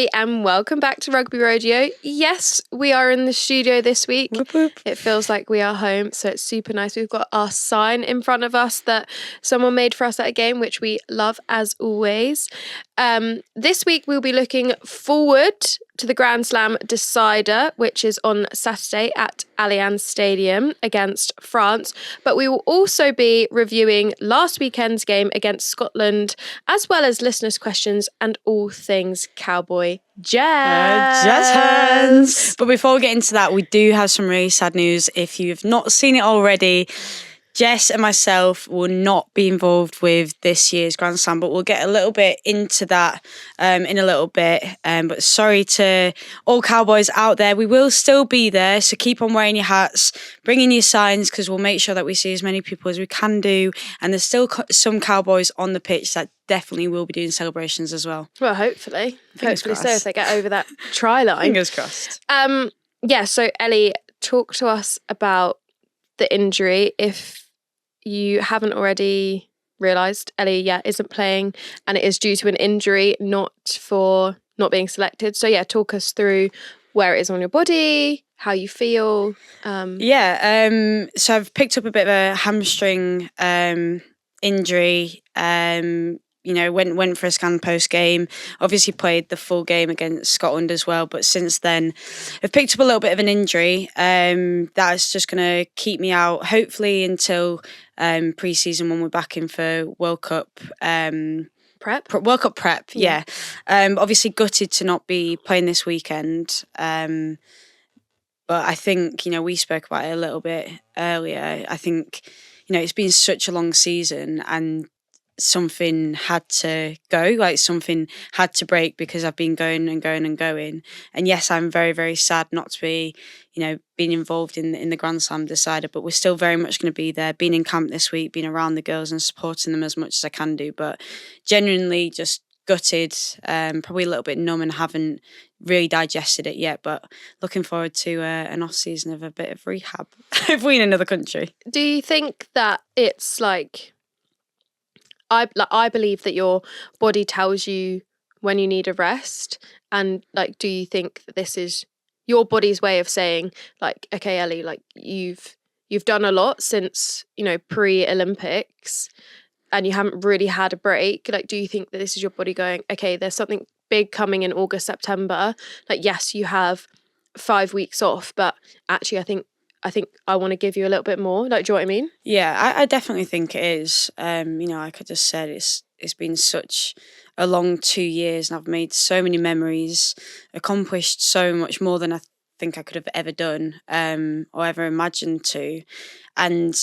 Ellie, and welcome back to Rugby Rodeo. Yes, we are in the studio this week. Whoop, whoop. It feels like we are home, so it's super nice. We've got our sign in front of us that someone made for us at a game, which we love as always. This week we'll be looking forward to the Grand Slam decider, which is on Saturday at Allianz Stadium against France. But we will also be reviewing last weekend's game against Scotland, as well as listeners' questions and all things cowboy jazz. Jazz hands. But before we get into that, we do have some really sad news. If you've not seen it already, Jess and myself will not be involved with this year's Grand Slam, but we'll get a little bit into that in a little bit. But sorry to all Cowboys out there. We will still be there, so keep on wearing your hats, bring in your signs, because we'll make sure that we see as many people as we can do. And there's still some Cowboys on the pitch that definitely will be doing celebrations as well. Well, hopefully. Fingers Hopefully crossed. so, if they get over that try line. Fingers crossed. Yeah, so Ellie, talk to us about the injury. If you haven't already realised, Ellie, isn't playing, and it is due to an injury, not for not being selected. So talk us through where it is on your body, how you feel. So I've picked up a bit of a hamstring injury. Went for a scan post game. Obviously played the full game against Scotland as well, but since then I've picked up a little bit of an injury. That's just going to keep me out hopefully until pre-season when we're back in for World Cup Prep? World Cup prep. Yeah. Obviously gutted to not be playing this weekend. But I think, we spoke about it a little bit earlier. I think, it's been such a long season and something had to go, something had to break, because I've been going and going and going. And yes, I'm very, very sad not to be, being involved in the Grand Slam decider, but we're still very much going to be there, being in camp this week, being around the girls and supporting them as much as I can do. But genuinely just gutted, probably a little bit numb and haven't really digested it yet, but looking forward to an off season of a bit of rehab if we're in another country. Do you think that it's I believe that your body tells you when you need a rest, and do you think that this is your body's way of saying okay, Ellie, you've done a lot since pre-Olympics and you haven't really had a break? Do you think that this is your body going, okay, there's something big coming in August, September, yes, you have 5 weeks off, but actually I think I want to give you a little bit more. Do you know what I mean? Yeah, I definitely think it is. Like I just said, it's been such a long 2 years and I've made so many memories, accomplished so much more than I think I could have ever done or ever imagined to. And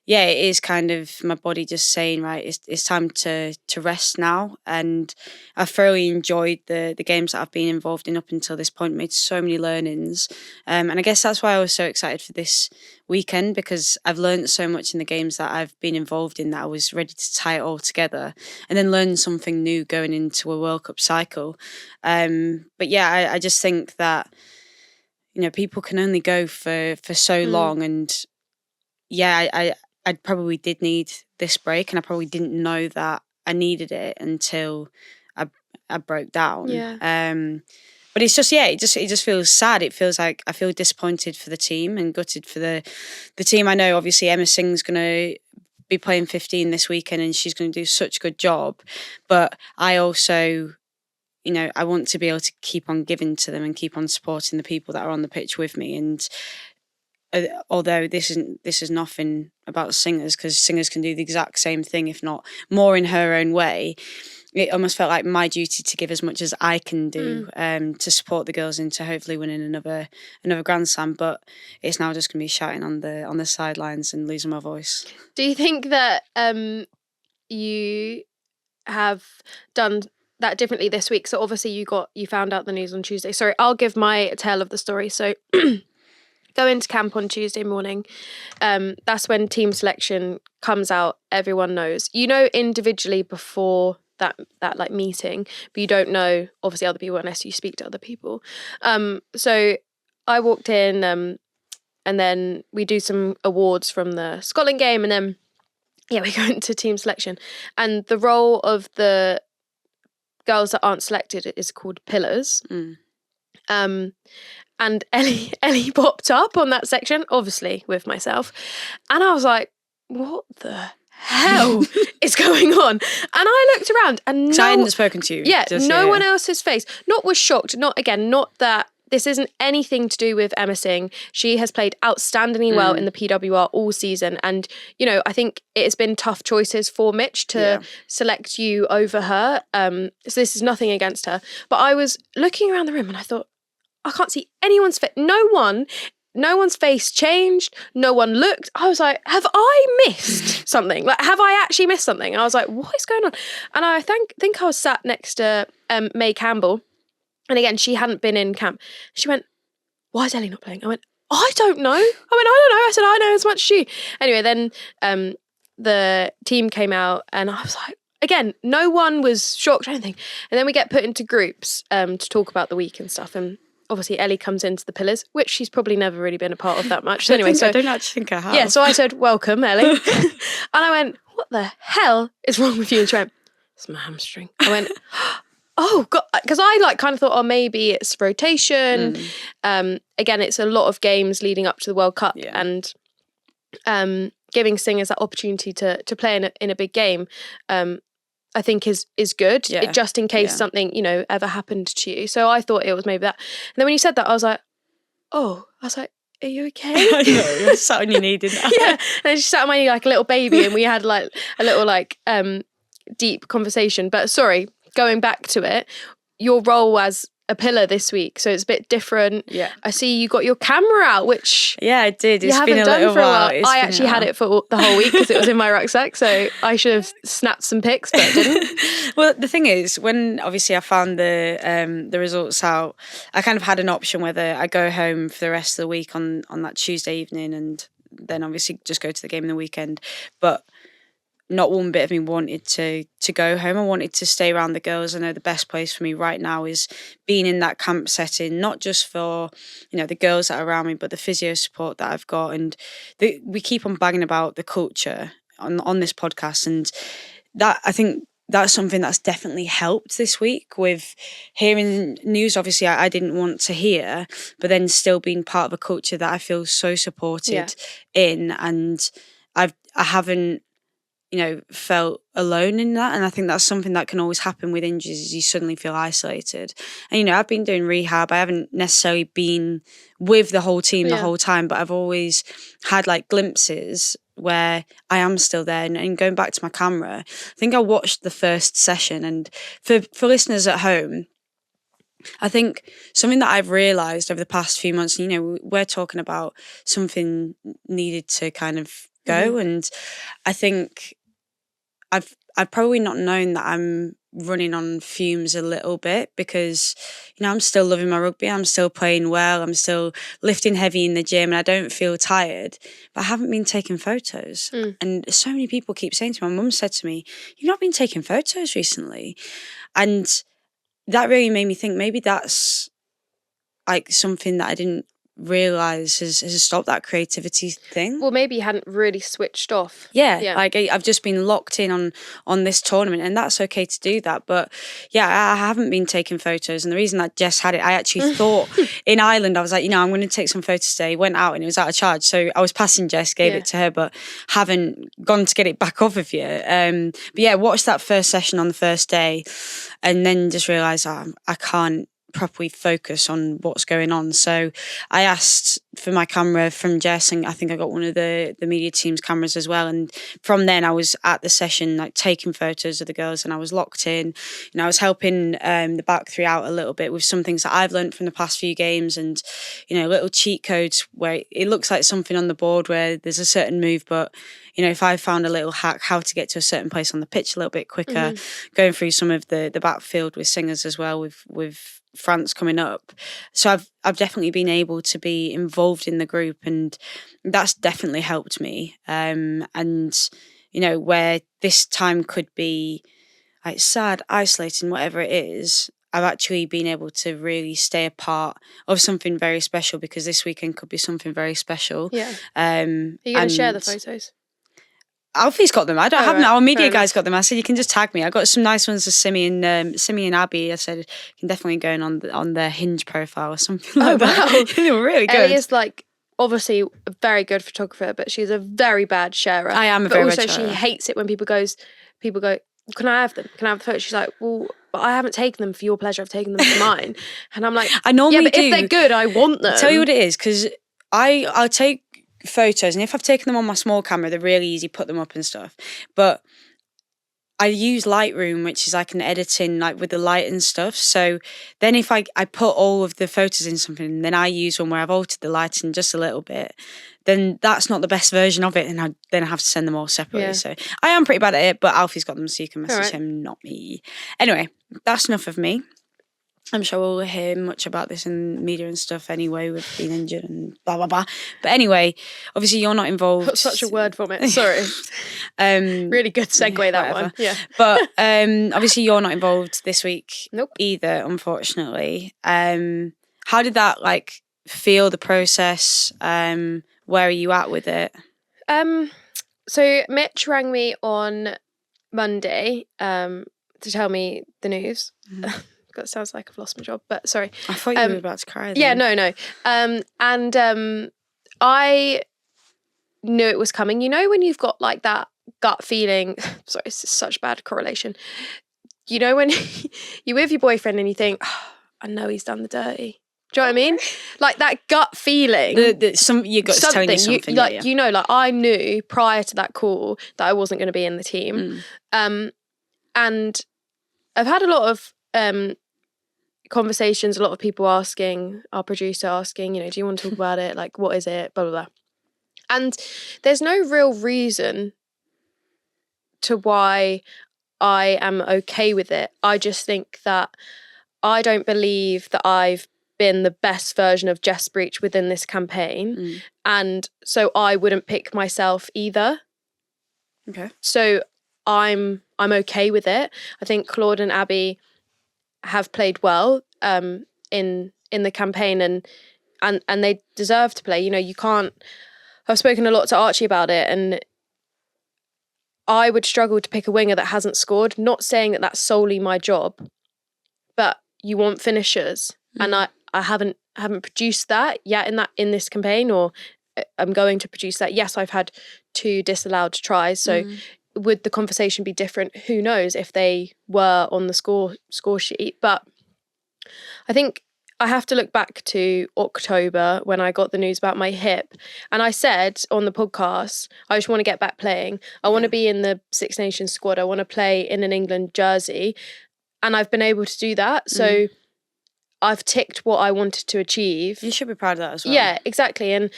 yeah, it is kind of my body just saying, right, it's time to rest now. And I thoroughly enjoyed the games that I've been involved in up until this point, made so many learnings. And I guess that's why I was so excited for this weekend, because I've learned so much in the games that I've been involved in that I was ready to tie it all together and then learn something new going into a World Cup cycle. But yeah, I just think that, people can only go for so long. And yeah, I probably did need this break, and I probably didn't know that I needed it until I broke down. Yeah. But it's just, it just feels sad. It feels like I feel disappointed for the team and gutted for the team. I know obviously Emma Singh's going to be playing 15 this weekend and she's going to do such a good job. But I also, I want to be able to keep on giving to them and keep on supporting the people that are on the pitch with me. And although this is nothing about singers, because singers can do the exact same thing, if not more, in her own way, it almost felt like my duty to give as much as I can do to support the girls into hopefully winning another Grand Slam. But it's now just going to be shouting on the sidelines and losing my voice. Do you think that you have done that differently this week? So obviously you found out the news on Tuesday. Sorry, I'll give my tale of the story. So go into camp on Tuesday morning. That's when team selection comes out. Everyone knows. Individually before that meeting, but you don't know obviously other people unless you speak to other people. So I walked in and then we do some awards from the Scotland game, and then we go into team selection. And the role of the girls that aren't selected is called pillars. Mm. And Ellie popped up on that section, obviously with myself, and I was like, what the hell is going on? And I looked around and I hadn't spoken to you. Yeah, no one else's face. Not was shocked. Not that this isn't anything to do with Emma Singh. She has played outstandingly well in the PWR all season. And, you know, I think it has been tough choices for Mitch to select you over her. So this is nothing against her. But I was looking around the room and I thought, I can't see anyone's face. No one's face changed. No one looked. I was like, have I missed something? Like, have I actually missed something? I was like, what is going on? And I think I was sat next to May Campbell. And again, she hadn't been in camp. She went, why is Ellie not playing? I went, I don't know. I don't know. I said, I know as much as you. Anyway, then the team came out and I was like, again, no one was shocked or anything. And then we get put into groups to talk about the week and stuff. And obviously Ellie comes into the pillars, which she's probably never really been a part of that much. So anyway, I don't actually think I have. Yeah, so I said, welcome, Ellie. And I went, what the hell is wrong with you? And she went, it's my hamstring. I went, oh God, because I kind of thought, oh, maybe it's rotation. Again, it's a lot of games leading up to the World Cup and giving singers that opportunity to play in a big game. I think is good, just in case something, you know, ever happened to you. So I thought it was maybe that. And then when you said that, I was like, are you okay? I know, you sat on your knee, didn't I? Yeah, and she sat on my knee like a little baby and we had like a little like deep conversation. But sorry, going back to it, your role as a pillar this week, so it's a bit different. Yeah, I see you got your camera out, which I did. It's been a little while. I actually had it for the whole week because it was in my rucksack, so I should have snapped some pics, but I didn't. Well, the thing is, when obviously I found the results out, I kind of had an option whether I go home for the rest of the week on that Tuesday evening and then obviously just go to the game in the weekend, but not one bit of me wanted to go home. I wanted to stay around the girls. I know the best place for me right now is being in that camp setting, not just for, you know, the girls that are around me, but the physio support that I've got. And we keep on banging about the culture on this podcast. And that, I think that's something that's definitely helped this week with hearing news. Obviously, I didn't want to hear, but then still being part of a culture that I feel so supported in. And I haven't, you know, felt alone in that. And I think that's something that can always happen with injuries is you suddenly feel isolated. And, you know, I've been doing rehab. I haven't necessarily been with the whole team the whole time, but I've always had like glimpses where I am still there. And going back to my camera, I think I watched the first session. And for listeners at home, I think something that I've realised over the past few months, you know, we're talking about something needed to kind of go. And I think I've probably not known that I'm running on fumes a little bit because, you know, I'm still loving my rugby. I'm still playing well. I'm still lifting heavy in the gym and I don't feel tired, but I haven't been taking photos. And so many people keep saying to me, my mum said to me, you've not been taking photos recently. And that really made me think maybe that's like something that I didn't realise has stopped that creativity thing. Well, maybe you hadn't really switched off. Yeah. Like I've just been locked in on this tournament and that's okay to do that. But yeah, I haven't been taking photos. And the reason that Jess had it, I actually thought in Ireland, I was like, you know, I'm going to take some photos today. Went out and it was out of charge. So I was passing Jess, gave it to her, but haven't gone to get it back off of you. But yeah, watched that first session on the first day and then just realised I can't properly focus on what's going on. So I asked for my camera from Jess and I think I got one of the media team's cameras as well. And from then I was at the session like taking photos of the girls and I was locked in. You know, I was helping the back three out a little bit with some things that I've learned from the past few games and, you know, little cheat codes where it looks like something on the board where there's a certain move, but you know, if I found a little hack how to get to a certain place on the pitch a little bit quicker, going through some of the backfield with singers as well with France coming up. So I've definitely been able to be involved in the group and that's definitely helped me. And, you know, where this time could be like sad, isolating, whatever it is, I've actually been able to really stay a part of something very special because this weekend could be something very special. Yeah. Are you going to share the photos? Alfie's got them. I don't have them. right, Our media fair guy's got them. I said you can just tag me. I got some nice ones of Simi and Abby. I said you can definitely go in on their Hinge profile or something like that. wow. They were really good. Ellie is like obviously a very good photographer, but she's a very bad sharer. I am a but very also bad sharer. she hates it when people go, can I have them? Can I have the photo? She's like, well, but I haven't taken them for your pleasure. I've taken them for mine. And I'm like, I normally but do. if they're good, I want them. I'll tell you what it is, because I'll take photos, and if I've taken them on my small camera, they're really easy, put them up and stuff. But I use Lightroom, which is like an editing, like with the light and stuff. So then if I put all of the photos in something, and then I use one where I've altered the lighting just a little bit, then that's not the best version of it, and then I have to send them all separately. Yeah. So I am pretty bad at it, but Alfie's got them, so you can message Alright. him, not me. Anyway, that's enough of me. I'm sure we'll hear much about this in media and stuff anyway, with being injured and blah, blah, blah. But anyway, obviously you're not involved. That's such a word vomit. Sorry. Really good segue, that whatever. one. Yeah. But obviously you're not involved this week Nope. either, unfortunately. How did that like feel, the process? Where are you at with it? So Mitch rang me on Monday to tell me the news. God, it sounds like I've lost my job, but sorry. I thought you were about to cry then. Yeah, no. I knew it was coming. You know when you've got like that gut feeling, sorry, this is such bad correlation. You know when you're with your boyfriend and you think, oh, I know he's done the dirty. Do you know what I mean? Like that gut feeling. Your gut's telling you something. You know, like I knew prior to that call that I wasn't going to be in the team. And I've had a lot of conversations, a lot of people asking, our producer asking, do you want to talk about it? Like, what is it? Blah, blah, blah. And there's no real reason to why I am okay with it. I just think that I don't believe that I've been the best version of Jess Breach within this campaign. And so I wouldn't pick myself either. Okay. So I'm okay with it. I think Claude and Abby have played well in the campaign and they deserve to play. You can't. I've spoken a lot to Archie about it, and I would struggle to pick a winger that hasn't scored. Not saying that that's solely my job, but you want finishers, and I haven't produced that yet in this campaign, or I'm going to produce that. Yes, I've had 2 disallowed tries, so. Would the conversation be different? Who knows if they were on the score sheet? But I think I have to look back to October when I got the news about my hip, and I said on the podcast, I just want to get back playing. I want to be in the Six Nations squad. I want to play in an England jersey, and I've been able to do that. So I've ticked what I wanted to achieve. You should be proud of that as well. Yeah, exactly. And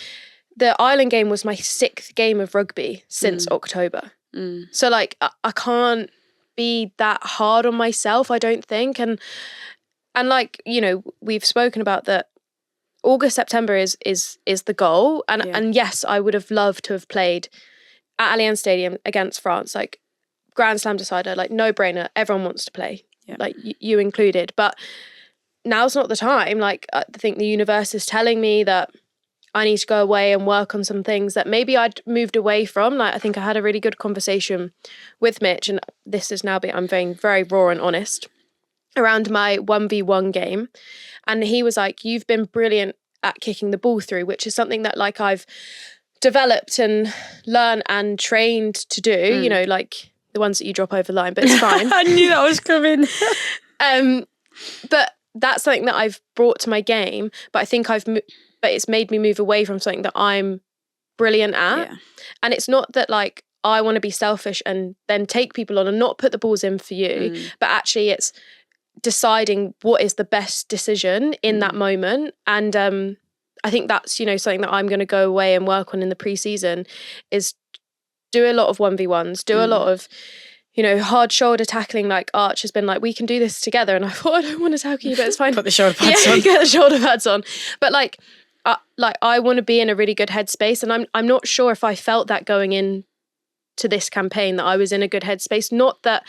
the Ireland game was my 6th game of rugby since October. So like I can't be that hard on myself, I don't think. And like, we've spoken about that August, September is the goal. And yes, I would have loved to have played at Allianz Stadium against France, like Grand Slam decider, like no brainer. Everyone wants to play, like you included. But now's not the time. Like I think the universe is telling me that I need to go away and work on some things that maybe I'd moved away from. Like I think I had a really good conversation with Mitch, and this is now I'm being very raw and honest around my 1v1 game. And he was like, you've been brilliant at kicking the ball through, which is something that like I've developed and learned and trained to do, like the ones that you drop over the line, but it's fine. I knew that was coming. But that's something that I've brought to my game, but I think but it's made me move away from something that I'm brilliant at. Yeah. And it's not that like I want to be selfish and then take people on and not put the balls in for you, but actually it's deciding what is the best decision in that moment. And I think that's, something that I'm going to go away and work on in the pre-season is do a lot of 1v1s, do a lot of, hard shoulder tackling. Like Arch has been like, we can do this together. And I thought, I don't want to tackle you, but it's fine. Put the shoulder pads on. Get the shoulder pads on. But like I want to be in a really good headspace, and I'm not sure if I felt that going in to this campaign that I was in a good headspace. Not that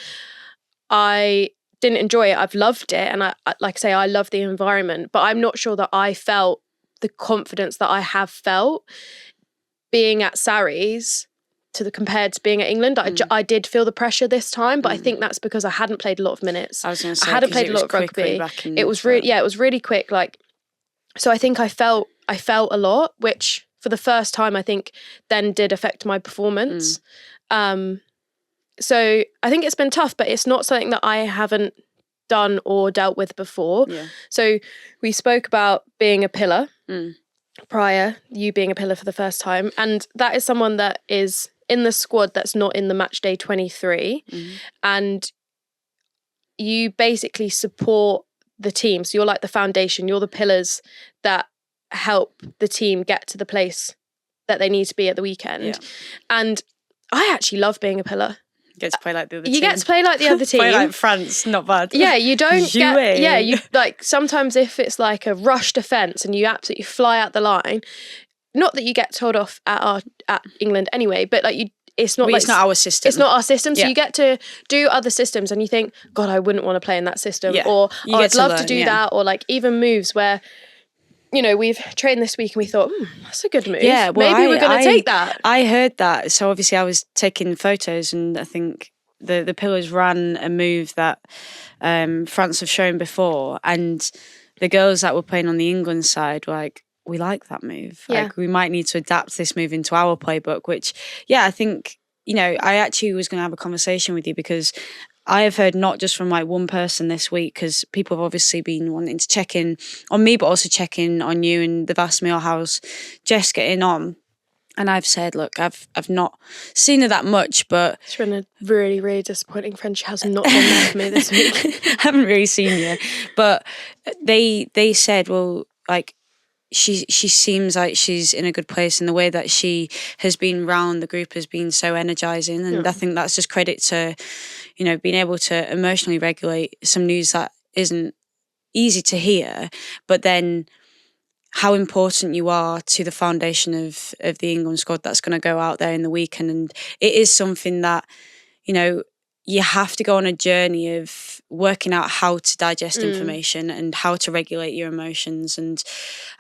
I didn't enjoy it. I've loved it, and I like I say, I love the environment. But I'm not sure that I felt the confidence that I have felt being at Sarries compared to being at England. I did feel the pressure this time, but I think that's because I hadn't played a lot of minutes. I was going to say, I hadn't played a lot of rugby. It was really quick. Like, so I think I felt a lot, which for the first time I think then did affect my performance. So I think it's been tough, but it's not something that I haven't done or dealt with before. Yeah. So we spoke about being a pillar prior, you being a pillar for the first time. And that is someone that is in the squad that's not in the match day 23. And you basically support the team. So you're like the foundation, you're the pillars that help the team get to the place that they need to be at the weekend. Yeah. And I actually love being a pillar. You get to play like the other team. You get to play like the other team. Play like France, not bad. Yeah, you don't get... Yeah, you like sometimes if it's like a rush defence and you absolutely fly out the line, not that you get told off at England anyway, but like it's not our system. It's not our system. So you get to do other systems and you think, God, I wouldn't want to play in that system. Yeah. Or I'd love to do that. Or like even moves where, you know, we've trained this week and we thought, that's a good move. Yeah, well, maybe we're going to take that. I heard that. So obviously I was taking photos and I think the Pillars ran a move that France have shown before, and the girls that were playing on the England side were like, we like that move. Yeah. Like, we might need to adapt this move into our playbook, which, I think, I actually was going to have a conversation with you because I have heard not just from like one person this week, because people have obviously been wanting to check in on me, but also check in on you, and they've asked me, how's Jess getting on? And I've said, look, I've not seen her that much, but it's been a really, really disappointing friend. She has not been there for me this week. I haven't really seen you, but they said, well, like, she seems like she's in a good place, and the way that she has been round the group has been so energising, and I think that's just credit to, being able to emotionally regulate some news that isn't easy to hear, but then how important you are to the foundation of the England squad that's going to go out there in the weekend. And it is something that, you have to go on a journey of working out how to digest information and how to regulate your emotions. And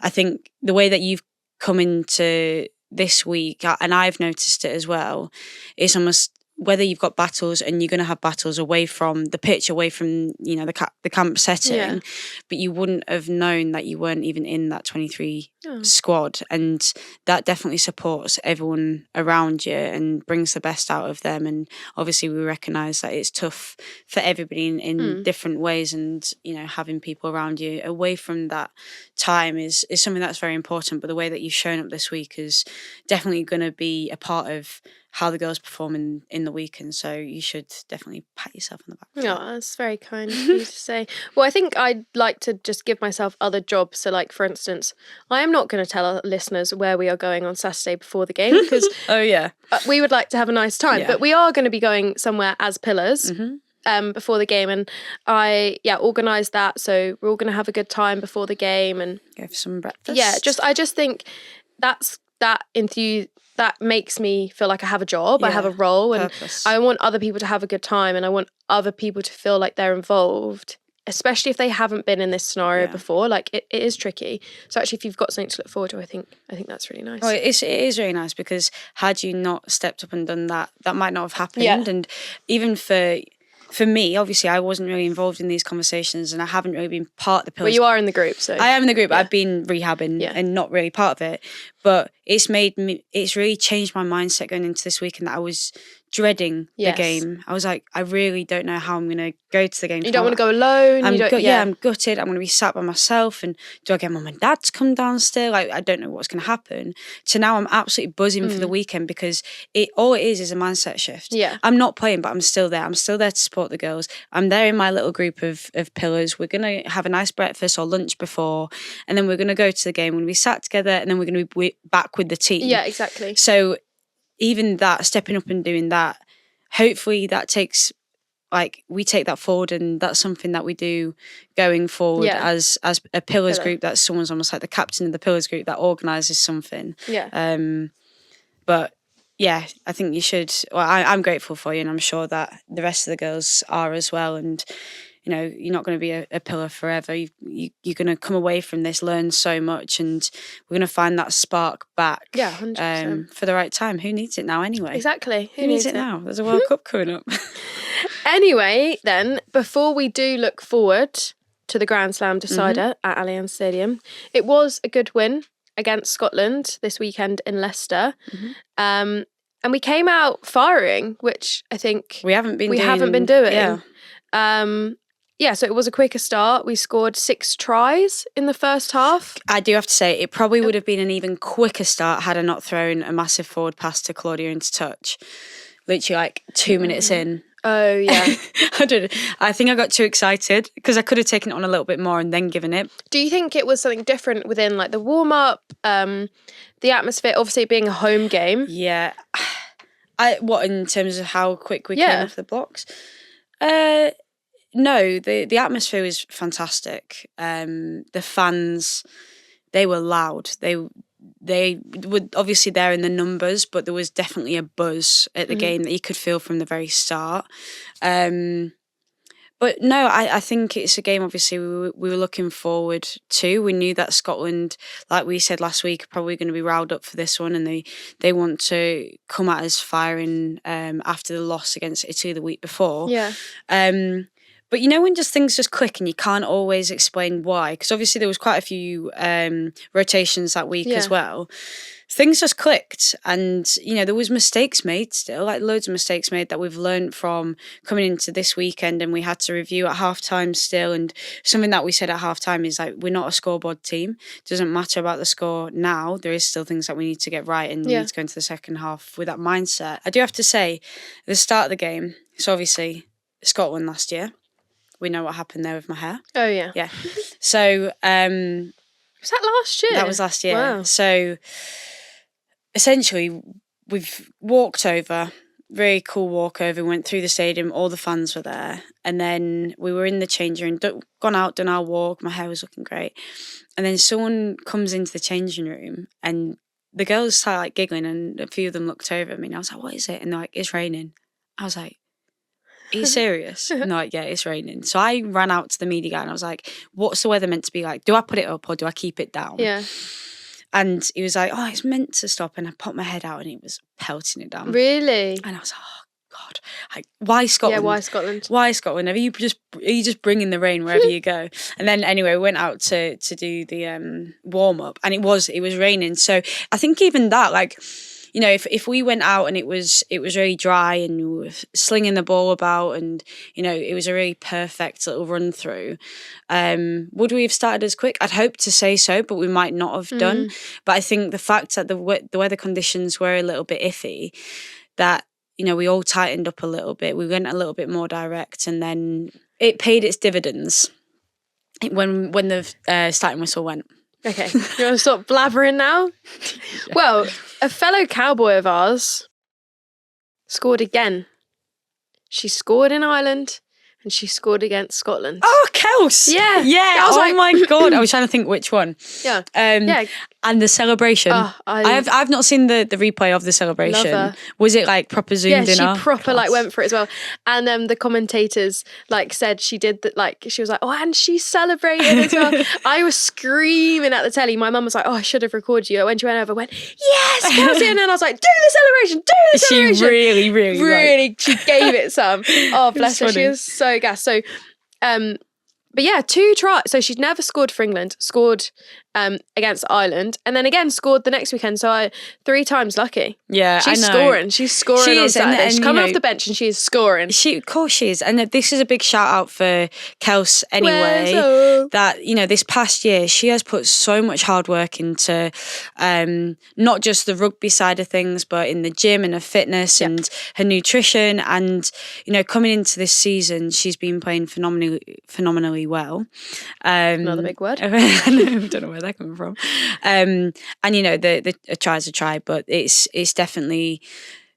I think the way that you've come into this week, and I've noticed it as well, is almost whether you've got battles, and you're going to have battles away from the pitch, away from, the camp setting, but you wouldn't have known that you weren't even in that 23 squad. And that definitely supports everyone around you and brings the best out of them. And obviously we recognise that it's tough for everybody in different ways, and, having people around you away from that time is something that's very important. But the way that you've shown up this week is definitely going to be a part of how the girls perform in the weekend, so you should definitely pat yourself on the back. Oh, that's very kind of you to say. Well, I think I'd like to just give myself other jobs. So, like, for instance, I am not going to tell our listeners where we are going on Saturday before the game, because we would like to have a nice time, but we are going to be going somewhere as pillars before the game, and I organised that, so we're all going to have a good time before the game and go for some breakfast. I just think that makes me feel like I have a job, I have a role, and purpose. I want other people to have a good time, and I want other people to feel like they're involved, especially if they haven't been in this scenario before. Like, it is tricky. So actually, if you've got something to look forward to, I think that's really nice. Well, it is really nice, because had you not stepped up and done that, that might not have happened. Yeah. And even for me, obviously, I wasn't really involved in these conversations, and I haven't really been part of the Pillars. Well, you are in the group, so I am in the group. I've been rehabbing and not really part of it, but it's really changed my mindset going into this weekend, that I was dreading the game. I was like, I really don't know how I'm going to go to the game. You don't want to go alone. I'm gutted. I'm going to be sat by myself, and do I get mum and dad to come down still? Like, I don't know what's going to happen. So now I'm absolutely buzzing for the weekend, because all it is a mindset shift. Yeah. I'm not playing, but I'm still there. I'm still there to support the girls. I'm there in my little group of pillars. We're going to have a nice breakfast or lunch before, and then we're going to go to the game. We're going to be sat together, and then we're going to be back with the team. Yeah, exactly. So even that, stepping up and doing that, hopefully that takes, like, we take that forward, and that's something that we do going forward as a pillars group. That someone's almost like the captain of the pillars group that organises something. Yeah. But yeah, I think you should. Well, I'm grateful for you, and I'm sure that the rest of the girls are as well. And you're not going to be a pillar forever. You're going to come away from this, learn so much, and we're going to find that spark back. Yeah, 100%. For the right time. Who needs it now anyway? Exactly. Who needs it now? There's a World Cup coming up. Anyway, then, before we do look forward to the Grand Slam decider at Allianz Stadium, it was a good win against Scotland this weekend in Leicester. And we came out firing, which I think we haven't been doing. Yeah. So it was a quicker start. We scored 6 tries in the first half. I do have to say, it probably would have been an even quicker start had I not thrown a massive forward pass to Claudia into touch. Literally like 2 minutes in. Oh, yeah. I think I got too excited because I could have taken it on a little bit more and then given it. Do you think it was something different within like the warm-up, the atmosphere, obviously it being a home game? Yeah. What, in terms of how quick we came off the blocks? No, the atmosphere was fantastic. The fans, they were loud. They were obviously there in the numbers, but there was definitely a buzz at the game that you could feel from the very start. But no, I think it's a game obviously we were looking forward to. We knew that Scotland, like we said last week, are probably going to be riled up for this one, and they want to come at us firing after the loss against Italy the week before. Yeah. But when things just click and you can't always explain why, because obviously there was quite a few rotations that week as well. Things just clicked, and there was mistakes made still, like loads of mistakes made that we've learned from coming into this weekend, and we had to review at halftime still. And something that we said at halftime is like, we're not a scoreboard team. It doesn't matter about the score now. There is still things that we need to get right, and we need to go into the second half with that mindset. I do have to say, at the start of the game, so obviously Scotland last year. We know what happened there with my hair. Oh, yeah. Yeah. So... was that last year? That was last year. Wow. So, essentially, we've walked over, very cool walk over, went through the stadium, all the fans were there. And then we were in the changing room, gone out, done our walk, my hair was looking great. And then someone comes into the changing room and the girls started like giggling, and a few of them looked over at me and I was like, what is it? And they're like, it's raining. I was like, are you serious? And they're like, yeah, it's raining. So I ran out to the media guy and I was like, what's the weather meant to be like? Do I put it up or do I keep it down? Yeah. And he was like, oh, it's meant to stop. And I popped my head out and he was pelting it down. Really? And I was like, oh, God. Like, why Scotland? Yeah, why Scotland? Why Scotland? Are you just bringing the rain wherever you go? And then anyway, we went out to do the warm-up and it was raining. So I think even that, like... if we went out and it was really dry and we were slinging the ball about and, it was a really perfect little run through, would we have started as quick? I'd hope to say so, but we might not have done. But I think the fact that the weather conditions were a little bit iffy, that, we all tightened up a little bit. We went a little bit more direct, and then it paid its dividends when the starting whistle went. Okay, you want to stop blabbering now? Yeah. Well, a fellow cowboy of ours scored again. She scored in Ireland and she scored against Scotland. Oh, Kels! Yeah. Yeah, my God. I was trying to think which one. Yeah. Yeah. And the celebration. I've not seen the replay of the celebration. Love her. Was it like proper zoomed in? Yeah, she proper like went for it as well. And the commentators like said she did that, like she was like, oh, and she celebrated as well. I was screaming at the telly. My mum was like, oh, I should have recorded you. When she went over, I went, yes, Kelsey. And then I was like, do the celebration. She really she gave it some. Oh, bless her. She was so gassed. So, but yeah, 2 tries. So she'd never scored for England, scored against Ireland, and then again scored the next weekend. So 3 times lucky. Yeah, she's I know. scoring. She's scoring she on is, Saturday. She's coming off know, the bench and she's scoring. Of course she is. And this is a big shout out for Kels anyway. That, this past year, she has put so much hard work into not just the rugby side of things, but in the gym and her fitness and her nutrition. And, coming into this season, she's been playing phenomenally well. Another big word. I don't know where that coming from. And the try's a try, but it's definitely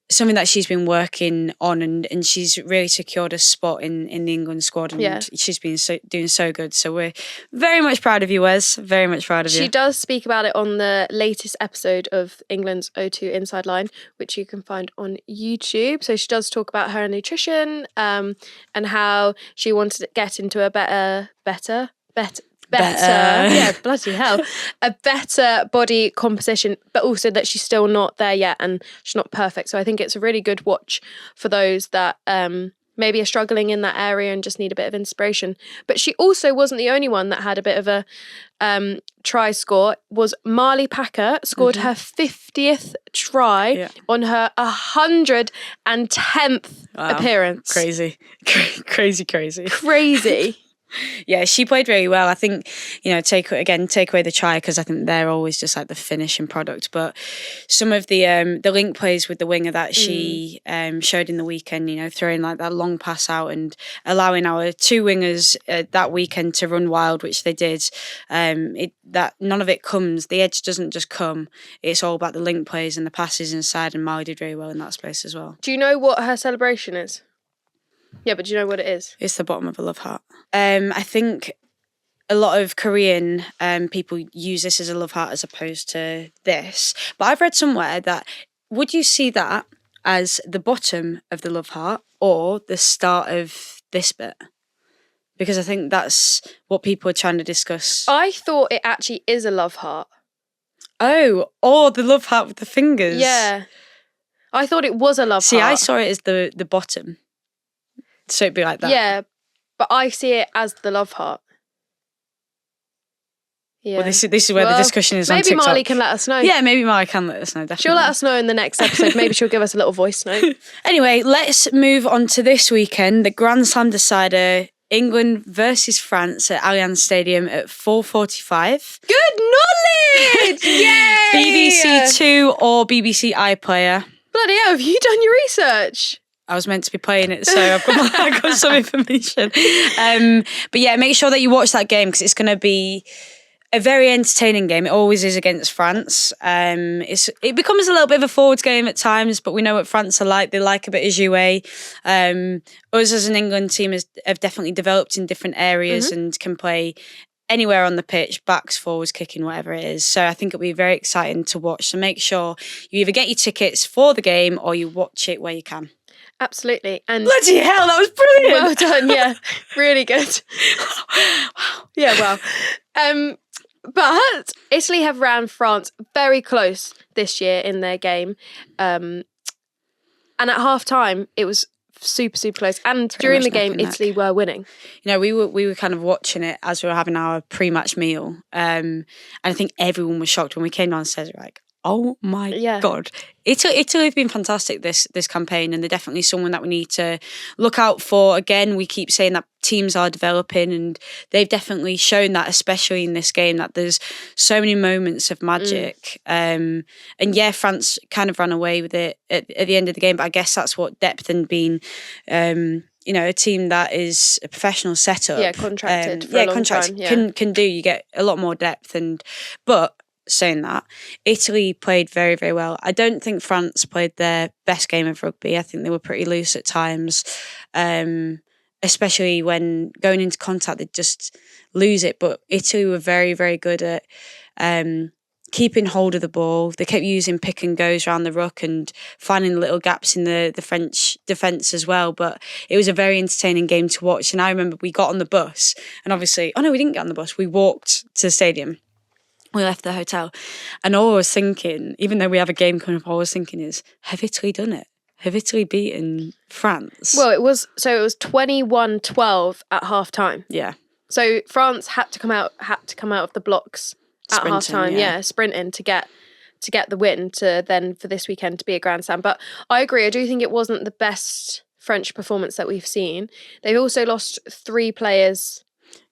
something that she's been working on, and she's really secured a spot in the England squad, and she's been doing so good. So we're very much proud of you, Wes. Very much proud of you. She does speak about it on the latest episode of England's O2 Inside Line, which you can find on YouTube. So she does talk about her nutrition and how she wanted to get into a better, yeah, bloody hell, a better body composition, but also that she's still not there yet and she's not perfect. So I think it's a really good watch for those that maybe are struggling in that area and just need a bit of inspiration. But she also wasn't the only one that had a bit of a try score. Was Marley Packer scored her 50th try on her 110th appearance. Crazy. Yeah, she played really well. I think, take away the try, because I think they're always just like the finishing product. But some of the link plays with the winger that she showed in the weekend, throwing like that long pass out and allowing our two wingers that weekend to run wild, which they did. That none of it comes. The edge doesn't just come. It's all about the link plays and the passes inside. And Marley did really well in that space as well. Do you know what her celebration is? Yeah, but do you know what it is? It's the bottom of a love heart. I think a lot of Korean people use this as a love heart as opposed to this. But I've read somewhere that, would you see that as the bottom of the love heart or the start of this bit? Because I think that's what people are trying to discuss. I thought it actually is a love heart. Oh, or the love heart with the fingers. Yeah. I thought it was a love heart. See, I saw it as the bottom. So it'd be like that. Yeah, but I see it as the love heart. Yeah. Well, this is where the discussion is on TikTok. Maybe Marley can let us know. Yeah, maybe Marley can let us know, definitely. She'll let us know in the next episode. Maybe she'll give us a little voice note. Anyway, let's move on to this weekend. The Grand Slam decider, England versus France at Allianz Stadium at 4:45. Good knowledge! Yay! BBC Two or BBC iPlayer. Bloody hell, have you done your research? I was meant to be playing it, so I've got some information. But yeah, make sure that you watch that game because it's going to be a very entertaining game. It always is against France. It becomes a little bit of a forwards game at times, but we know what France are like. They like a bit of jouet. Us as an England team have definitely developed in different areas and can play anywhere on the pitch, backs, forwards, kicking, whatever it is. So I think it'll be very exciting to watch. So make sure you either get your tickets for the game or you watch it where you can. Absolutely. And bloody hell, that was brilliant. Well done, yeah. Really good. Wow. Yeah, wow. But Italy have ran France very close this year in their game. And at half time, it was super, super close. And during the game, Italy were winning. We were kind of watching it as we were having our pre-match meal. And I think everyone was shocked when we came downstairs. We're like, oh my God. Italy have been fantastic this campaign, and they're definitely someone that we need to look out for. Again, we keep saying that teams are developing, and they've definitely shown that, especially in this game, that there's so many moments of magic. And yeah, France kind of ran away with it at the end of the game, but I guess that's what depth and being a team that is a professional setup. Yeah, contracted for a long time. Yeah. Can do. You get a lot more depth, but saying that, Italy played very, very well. I don't think France played their best game of rugby. I think they were pretty loose at times, especially when going into contact, they'd just lose it. But Italy were very, very good at keeping hold of the ball. They kept using pick and goes around the ruck and finding little gaps in the French defence as well. But it was a very entertaining game to watch. And I remember we got on the bus, and obviously, we didn't get on the bus. We walked to the stadium. We left the hotel, and all I was thinking, even though we have a game coming up, all I was thinking is, have Italy done it? Have Italy beaten France? Well, it was 21-12 at half time. Yeah. So France had to come out of the blocks at half time, sprinting to get the win to then for this weekend to be a Grand Slam. But I agree, I do think it wasn't the best French performance that we've seen. They've also lost 3 players.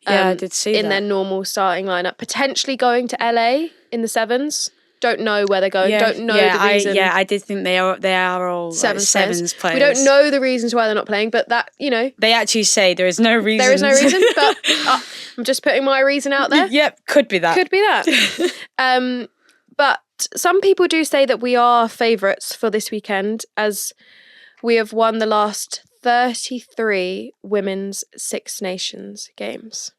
I did see in their normal starting lineup, potentially going to LA in the sevens. Don't know where they're going. Don't know the reason. I did think they are all sevens players. We don't know the reasons why they're not playing, but that they actually say there is no reason. There is no reason, but I'm just putting my reason out there. Yep, could be that. But some people do say that we are favourites for this weekend, as we have won the last 33 women's Six Nations games.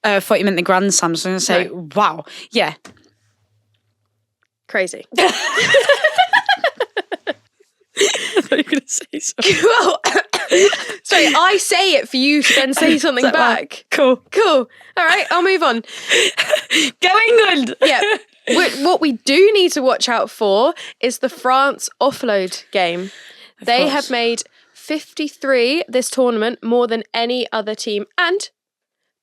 I thought you meant the Grand Slam, so I was going to say, wow. Yeah. Crazy. I thought you were going to say something. Well, sorry, I say it for you to then say something back. Cool. Cool. All right, I'll move on. Go England! Yeah. What we do need to watch out for is the France offload game. They have made 53 this tournament, more than any other team. And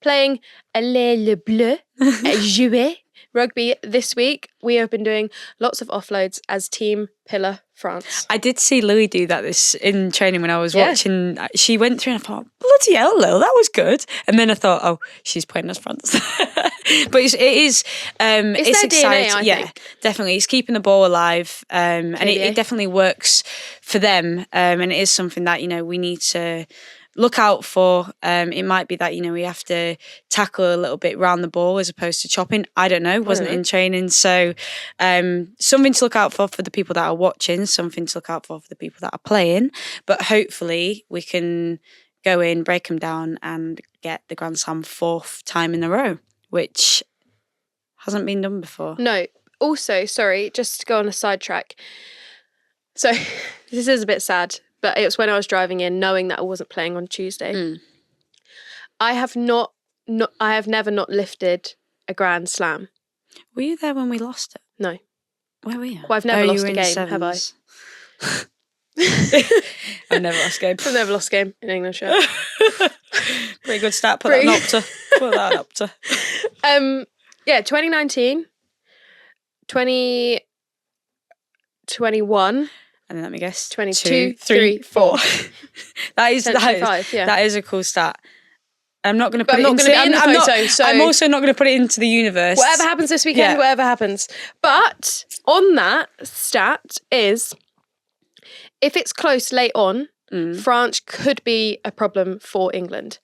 playing Le Bleu, jouer rugby this week, we have been doing lots of offloads as Team Pillar France. I did see Lily do that in training when I was watching. She went through and I thought, bloody hell, Lil, that was good. And then I thought, oh, she's playing as France. But it is it's exciting. DNA, I think. Definitely. It's keeping the ball alive. And it definitely works for them. And it is something that, we need to look out for. It might be that, we have to tackle a little bit round the ball as opposed to chopping. I don't know. Wasn't in training. So something to look out for the people that are watching, something to look out for the people that are playing. But hopefully we can go in, break them down and get the Grand Slam 4th time in a row, which hasn't been done before. No. Also, sorry, just to go on a sidetrack. So this is a bit sad, but it was when I was driving in, knowing that I wasn't playing on Tuesday. I have never not lifted a Grand Slam. Were you there when we lost it? No. Where were you? Well, I've never lost a game, have I? I've never lost a game. I've never lost a game in English shirt. Pretty good stat. Put that in Opta. Put that in Opta. 2019, 2021. And then let me guess. 22, 3, 4. That is a cool stat. I'm not going to put it into the photo. I'm also not going to put it into the universe. Whatever happens this weekend, whatever happens. But on that stat is, if it's close late on, France could be a problem for England.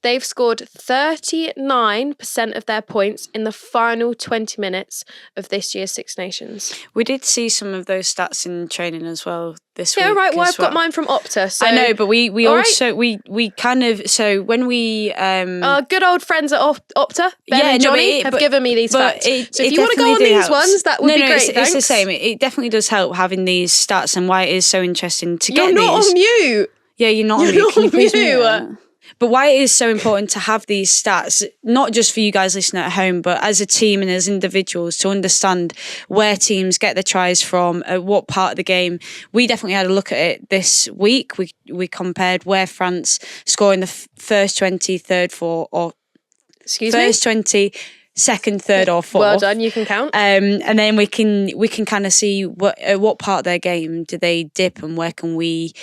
They've scored 39% of their points in the final 20 minutes of this year's Six Nations. We did see some of those stats in training as well this week. Yeah, right. Well, I've got mine from Opta. So. I know, but we also we kind of, so when we our good old friends at Opta, Ben and Johnny, have given me these facts. So if you want to go on these ones, that would be great. It's the same. It definitely does help having these stats, and why it is so interesting to get these. You're not on mute. Yeah, you're not on mute. Can you please mute? But why it is so important to have these stats, not just for you guys listening at home, but as a team and as individuals, to understand where teams get their tries from, at what part of the game. We definitely had a look at it this week. We compared where France score in the first 20, third, four, or first 20, second, third, or fourth. Well done, you can count. And then we can kind of see what part of their game do they dip, and where can we,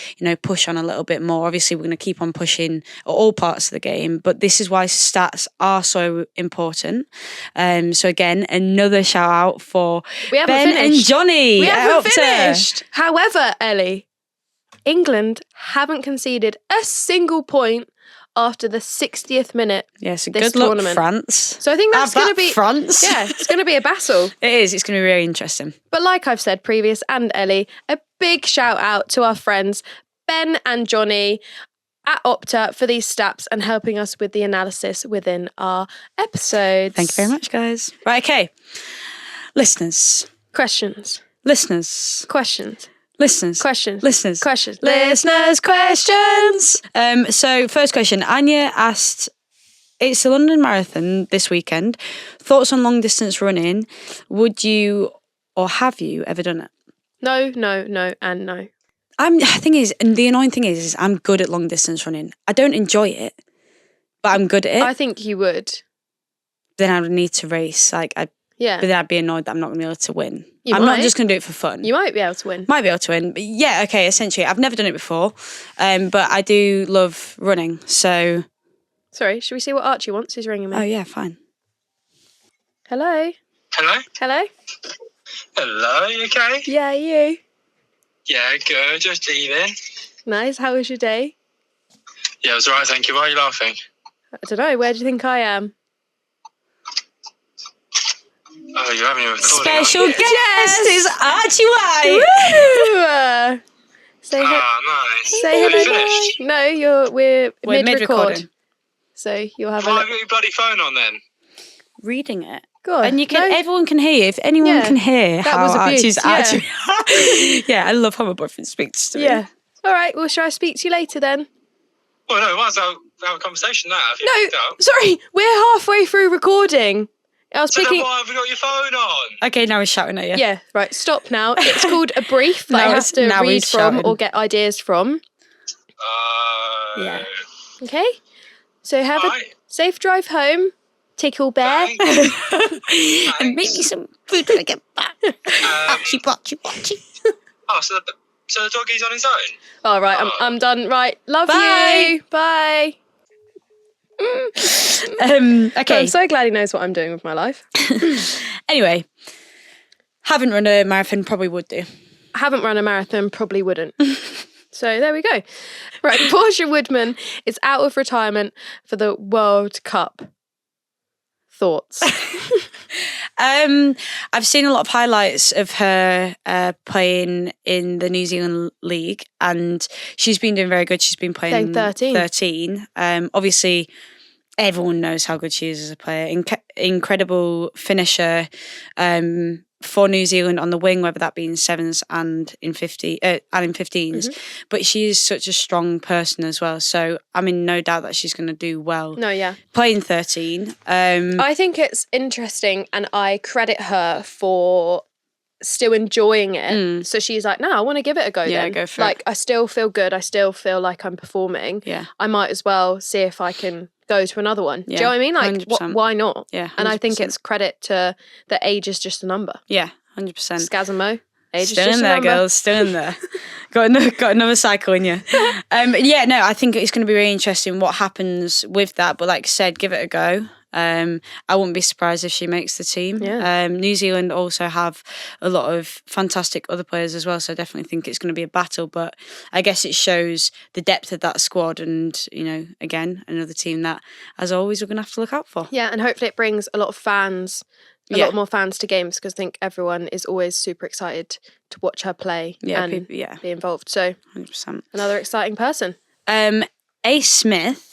push on a little bit more. Obviously, we're going to keep on pushing at all parts of the game, but this is why stats are so important. So again, another shout out for Ben and Johnny. We haven't finished. However, Ellie, England haven't conceded a single point after the 60th minute. Yes, this good luck, tournament. France. So I think that's going to be France. Yeah, it's going to be a battle. It is. It's going to be really interesting. But like I've said previous, and Ellie, a big shout out to our friends Ben and Johnny at Opta for these stats and helping us with the analysis within our episodes. Thank you very much, guys. Right, okay. Listeners. Questions. Listeners. Questions. Listeners. Questions. Listeners. Questions. Listeners' questions. So first question, Anya asked, it's the London Marathon this weekend. Thoughts on long distance running? Would you or have you ever done it? No, and no. The annoying thing is I'm good at long distance running. I don't enjoy it, but I'm good at it. I think you would. Then I would need to race. But then I'd be annoyed that I'm not going to be able to win. I'm not just going to do it for fun. You might be able to win. Might be able to win. But yeah, okay, essentially. I've never done it before, but I do love running, so... Sorry, should we see what Archie wants? He's ringing me. Oh, yeah, fine. Hello? Hello? Hello? Hello, you okay? Yeah, you? Yeah, good. Just leaving. Nice. How was your day? Yeah, it was alright, thank you. Why are you laughing? I don't know. Where do you think I am? Oh, you're having a recording. Special aren't you? guest is Archie White. Woo! Say Oh, nice. say Have you hello. finished? No, we're We're mid-record. mid-recording. So you'll have Why a have you got your bloody phone on then? Reading it. God, And you can, no. everyone can hear. If anyone Yeah, can hear that how was Archie's abuse, yeah. actually, yeah, I love how my boyfriend speaks to me. Yeah. All right. Well, shall I speak to you later then? Well, no, we might as well have a conversation now. If you No, picked up. sorry. We're halfway through recording. I was So then picking. why have you got your phone on? Okay, now he's shouting at you. Yeah. Right. Stop now. It's called a brief that Now I have it's- to now read he's from shouting. or get ideas from. Yeah. Okay. So have Right. a safe drive home. Tickle bear. Thanks. And make me some food when I get back. Archie. Oh, so the doggy's on his own? All right. I'm done. Right. Love Bye. you. Bye. Okay. I'm so glad he knows what I'm doing with my life. Anyway, haven't run a marathon, probably would do. Haven't run a marathon, probably wouldn't. So there we go. Right, Portia Woodman is out of retirement for the World Cup. Thoughts? I've seen a lot of highlights of her playing in the New Zealand League, and she's been doing very good. She's been playing 13. Obviously, everyone knows how good she is as a player. Incredible finisher for New Zealand on the wing, whether that be in sevens and in 15s. Mm-hmm. But she is such a strong person as well. So I'm in no doubt that she's going to do well. No, yeah. Playing 13. I think it's interesting, and I credit her for still enjoying it. So she's like, no, I want to give it a go. Yeah, then. go for like, it. I still feel good. I still feel like I'm performing. Yeah. I might as well see if I can go to another one. Do you know what I mean? Like, 100%. why not? Yeah, And I think 100%. it's credit to that age is just a number. Yeah, 100%. Scasmo. Age Still is just in a there, number. girls. Still in there. got another cycle in you. Yeah, no, I think it's going to be really interesting what happens with that. But like I said, give it a go. I wouldn't be surprised if she makes the team. Yeah. New Zealand also have a lot of fantastic other players as well, so I definitely think it's going to be a battle. But I guess it shows the depth of that squad, and again, another team that, as always, we're going to have to look out for. Yeah, and hopefully it brings a lot of fans, a lot more fans to games, because I think everyone is always super excited to watch her play and be involved. So 100%. another exciting person. A. Smith.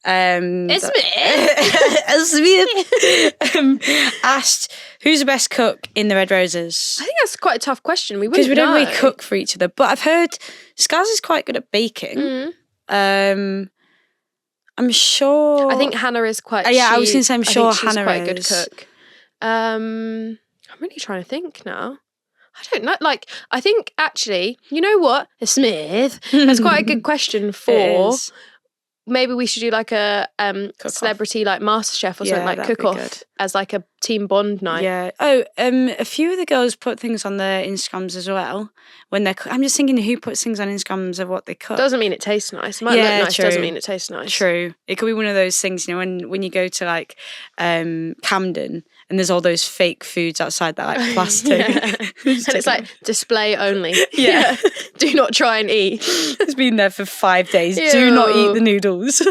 It's Smith asked, who's the best cook in the Red Roses? I think that's quite a tough question. Because we don't really know. cook for each other. But I've heard Skaz is quite good at baking. I'm sure. I think Hannah is quite. I was going to say, I'm sure she's Hannah quite a good is. cook. I'm really trying to think now. I don't know. Like, I think actually, you know what, Smith. That's quite a good question for. It is. Maybe we should do like a celebrity like MasterChef or something, like that'd be cook-off good. as like a team bond night. Yeah. Oh, a few of the girls put things on their Instagrams as well when they're. I'm just thinking, who puts things on Instagrams of what they cook? Doesn't mean it tastes nice. It might look nice. True. Doesn't mean it tastes nice. True. It could be one of those things, when you go to like Camden and there's all those fake foods outside that like plastic. And it's like display only. Yeah. Do not try and eat. It's been there for 5 days. Do not eat the noodles.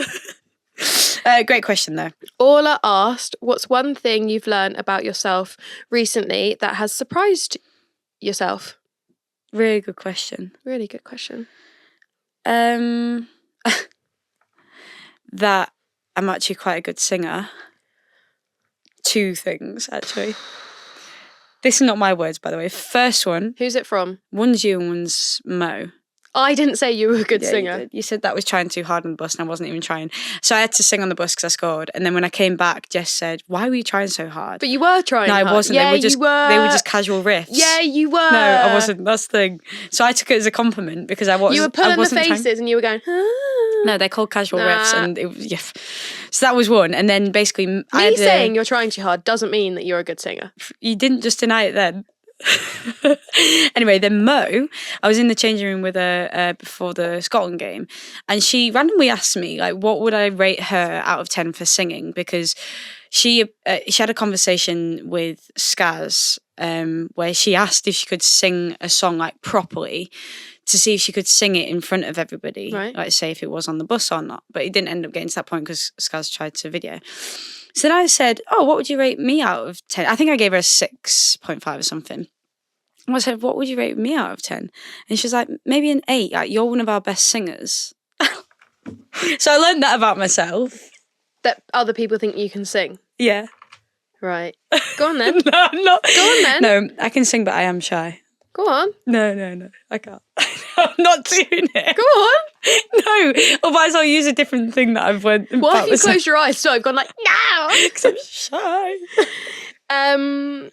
Great question though. Orla asked, what's one thing you've learned about yourself recently that has surprised yourself? Really good question. Really good question. That I'm actually quite a good singer. 2 things, actually. This is not my words, by the way. First one. Who's it from? One's you and one's Mo. I didn't say you were a good Yeah, singer. You said that was trying too hard on the bus and I wasn't even trying. So I had to sing on the bus because I scored. And then when I came back, Jess said, why were you trying so hard? But you were trying No, I hard. wasn't. Yeah, They were just you were. They were just casual riffs. Yeah, you were. No, I wasn't. That's the thing. So I took it as a compliment because I wasn't. You were pulling I the wasn't faces trying. and you were going, No, they're called casual riffs, Nah. and it was So that was one, and then basically Me saying you're trying too hard doesn't mean that you're a good singer. you didn't just deny it then. Anyway, then Mo, I was in the changing room with her before the Scotland game, and she randomly asked me like, what would I rate her out of 10 for singing, because she had a conversation with Skaz where she asked if she could sing a song like properly, to see if she could sing it in front of everybody, Right. like say if it was on the bus or not. But it didn't end up getting to that point because Skaz tried to video. So then I said, oh, what would you rate me out of 10? I think I gave her a 6.5 or something. And I said, what would you rate me out of 10? And she was like, maybe an 8. Like, you're one of our best singers. So I learned that about myself. That other people think you can sing. Yeah. Right. Go on then. No, I'm not. Go on then. No, I can sing, but I am shy. Go on. No. I can't. I'm not doing it. Go on. No. Otherwise, I'll use a different thing that I've learned. Why have you closed your eyes so I've gone like, no? Because I'm shy. Um,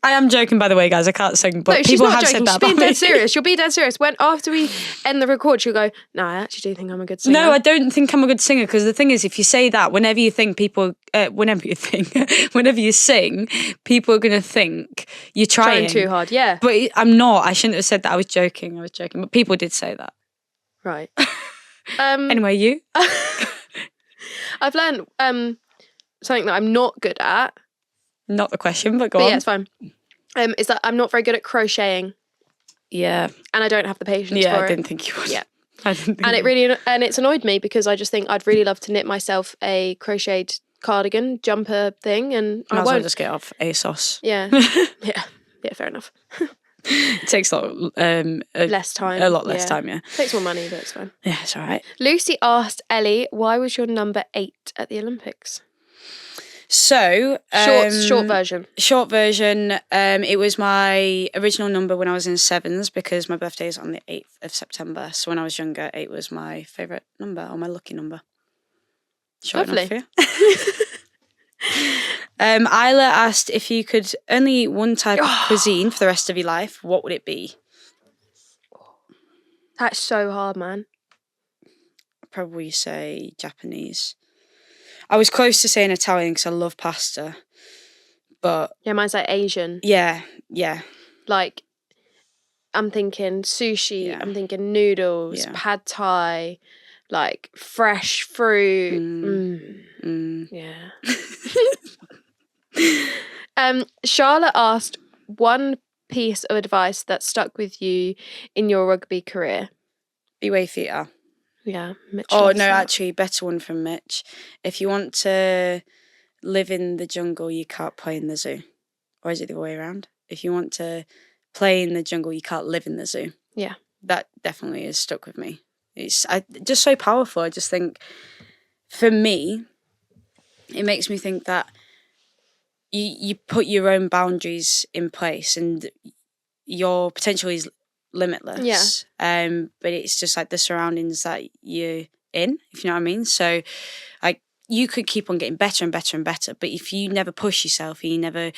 I am joking, by the way, guys. I can't sing, but no, she's people not have joking. said that She's being about me. dead serious. She'll be dead serious. When after we end the record, she'll go, no, I actually do think I'm a good singer. No, I don't think I'm a good singer, because the thing is, if you say that, whenever you sing, people are going to think you're trying too hard. Yeah. But I'm not. I shouldn't have said that. I was joking. But people did say that. Right. Anyway, you? I've learned something that I'm not good at. Not the question, but go But on. yeah, it's fine. Is that I'm not very good at crocheting. Yeah. And I don't have the patience Yeah, for I it. didn't think you would. Yeah. I didn't think And you it really it's annoyed me because I just think I'd really love to knit myself a crocheted cardigan jumper thing, and Might I as well won't. just get off ASOS. Yeah. Yeah, fair enough. It takes a lot, Less time. a lot less time, yeah. Takes more money, but it's fine. Yeah, it's all right. Lucy asked Ellie, why was your number 8 at the Olympics? So Short version. Short version. It was my original number when I was in 7s, because my birthday is on the 8th of September. So when I was younger, 8 was my favourite number, or my lucky number. Short Lovely. enough for you. Isla asked if you could only eat one type of cuisine for the rest of your life, what would it be? That's so hard, man. I'd probably say Japanese. I was close to saying Italian because I love pasta, but Yeah, mine's like Asian. yeah. Like, I'm thinking sushi, Yeah. I'm thinking noodles, Yeah. pad thai, like fresh fruit. Yeah. Charlotte asked one piece of advice that stuck with you in your rugby career. Be Wayfighter. Yeah. Mitch Oh, loves no, that. actually, better one from Mitch. If you want to live in the jungle, you can't play in the zoo. Or is it the other way around? If you want to play in the jungle, you can't live in the zoo. Yeah. That definitely has stuck with me. It's just so powerful. I just think, for me, it makes me think that you put your own boundaries in place, and your potential is limitless. Yeah. But it's just like the surroundings that you're in, if you know what I mean. So, like, you could keep on getting better and better and better, but if you never push yourself, you never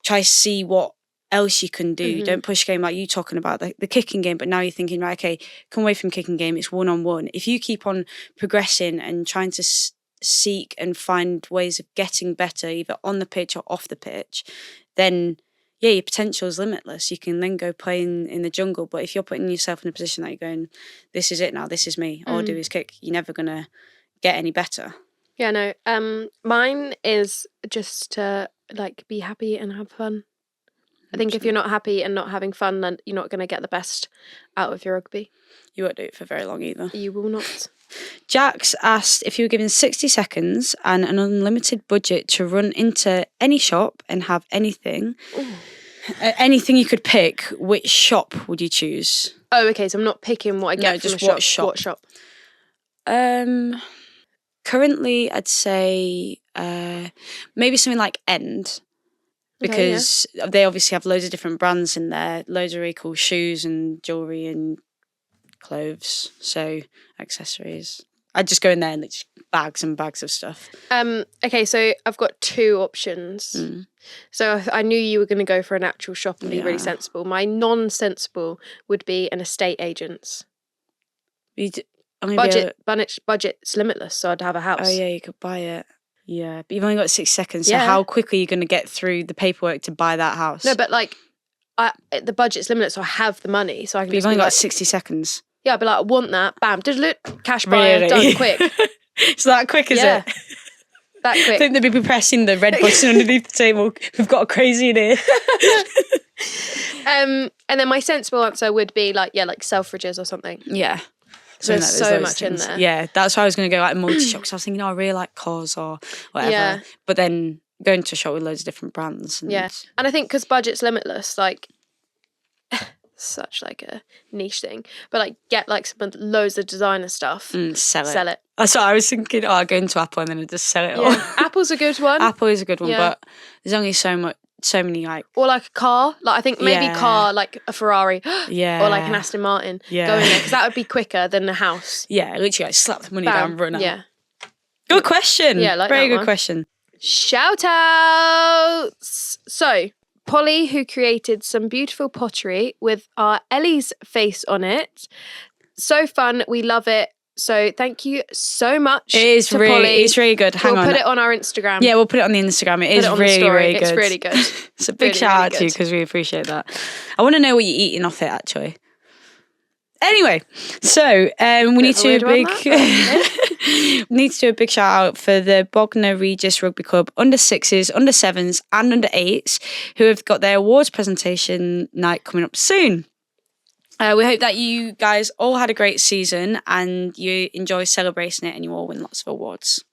try to see what else you can do. Don't push game, like you talking about the kicking game, but now you're thinking, right, okay, come away from kicking game, it's one-on-one. If you keep on progressing and trying to seek and find ways of getting better, either on the pitch or off the pitch, then yeah, your potential is limitless. You can then go play in the jungle, but if you're putting yourself in a position that you're going, this is it now, this is me, all I do is kick, you're never gonna get any better. Yeah, no. Mine is just to like be happy and have fun. I think if you're not happy and not having fun, then you're not going to get the best out of your rugby. You won't do it for very long either. You will not. Jax asked if you were given 60 seconds and an unlimited budget to run into any shop and have anything, anything you could pick, which shop would you choose? Oh, okay. So I'm not picking what I get from just a what shop. shop. What shop? Currently, I'd say maybe something like End, because they obviously have loads of different brands in there, loads of really cool shoes and jewellery and clothes, so accessories. I'd just go in there and it's bags and bags of stuff. Okay, so I've got 2 options. So I knew you were going to go for an actual shop and be really sensible. My non-sensible would be an estate agent's. Budget's limitless, so I'd have a house. Oh yeah, you could buy it. Yeah, but you've only got 6 seconds, so Yeah. how quickly are you going to get through the paperwork to buy that house? No, but like, the budget's limitless, so I have the money, so I can. But you've just only be got like, 60 seconds. Yeah, I'd be like, I want that. Bam, cash buyer, Really? done, quick. It's that quick, is Yeah. it? That I quick. think they'd be pressing the red button underneath the table. We've got a crazy in here. And then my sensible answer would be like Selfridges or something. Yeah. something There's like so loads of much in things. there. Yeah, that's why I was going to go like multi-shop, because I was thinking, I really like cars or whatever. Yeah. But then going to a shop with loads of different brands. And Yeah. And I think because budget's limitless, like, such like a niche thing, but like get like some loads of designer stuff, sell it. That's what I was thinking. I go into Apple and then I just sell it all. Yeah. Apple's a good one. Apple is a good one, Yeah. but there's only so many like. Or like a car, like I think maybe Yeah. car, like a Ferrari, Yeah. or like an Aston Martin. Yeah. Go in there because that would be quicker than a house. Yeah, literally like slap the money Bam. down, run out. Yeah. Good question. Yeah, like very that good one. question. Shout outs. So Polly, who created some beautiful pottery with our Ellie's face on it. So fun. We love it. So thank you so much. It is to really, Polly. it's really good. Hang We'll on. put it on our Instagram. Yeah, we'll put it on the Instagram. It Put is it on the really, story. really good. It's really good. It's a big Really, shout really out to you good. because we appreciate that. I want to know what you're eating off it, actually. Anyway, so we need to do a big we need to do a big shout out for the Bognor Regis Rugby Club under 6s, under 7s, and under 8s who have got their awards presentation night coming up soon. We hope that you guys all had a great season and you enjoy celebrating it and you all win lots of awards.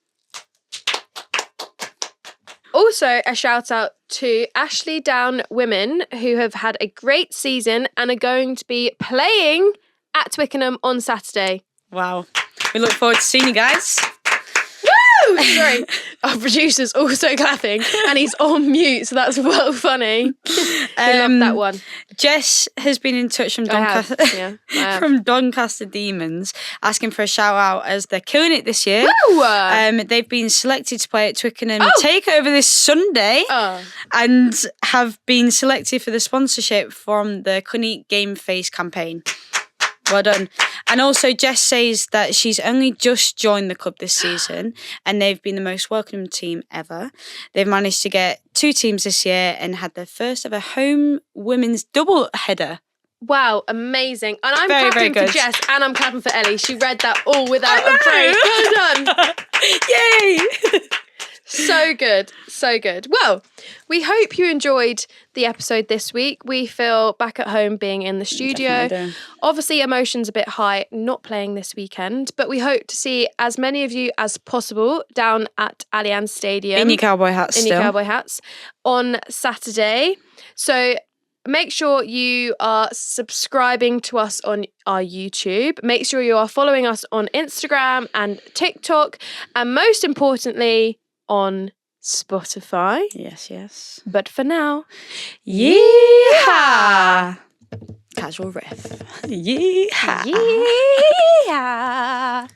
Also, a shout out to Ashley Down women who have had a great season and are going to be playing at Twickenham on Saturday. Wow. We look forward to seeing you guys. Woo! Sorry. Our producer's also clapping and he's on mute, so that's well funny. I love that one. Jess has been in touch from Doncaster, Yeah, I have. from Doncaster Demons, asking for a shout out as they're killing it this year. Woo! They've been selected to play at Twickenham Takeover this Sunday and have been selected for the sponsorship from the Clinique Game Face campaign. Well done. And also Jess says that she's only just joined the club this season and they've been the most welcoming team ever. They've managed to get 2 teams this year and had their first ever home women's double header. Wow, amazing. And I'm Very, very clapping for good. Jess and I'm clapping for Ellie. She read that all without a break. Well done. Yay! So good. So good. Well, we hope you enjoyed the episode this week. We feel back at home being in the studio. Definitely do. Obviously, emotions a bit high not playing this weekend, but we hope to see as many of you as possible down at Allianz Stadium. In your cowboy hats in still. your cowboy hats on Saturday. So make sure you are subscribing to us on our YouTube. Make sure you are following us on Instagram and TikTok. And most importantly, on Spotify. Yes, yes. But for now, Yeehaw! Casual riff. Yeehaw! yeah.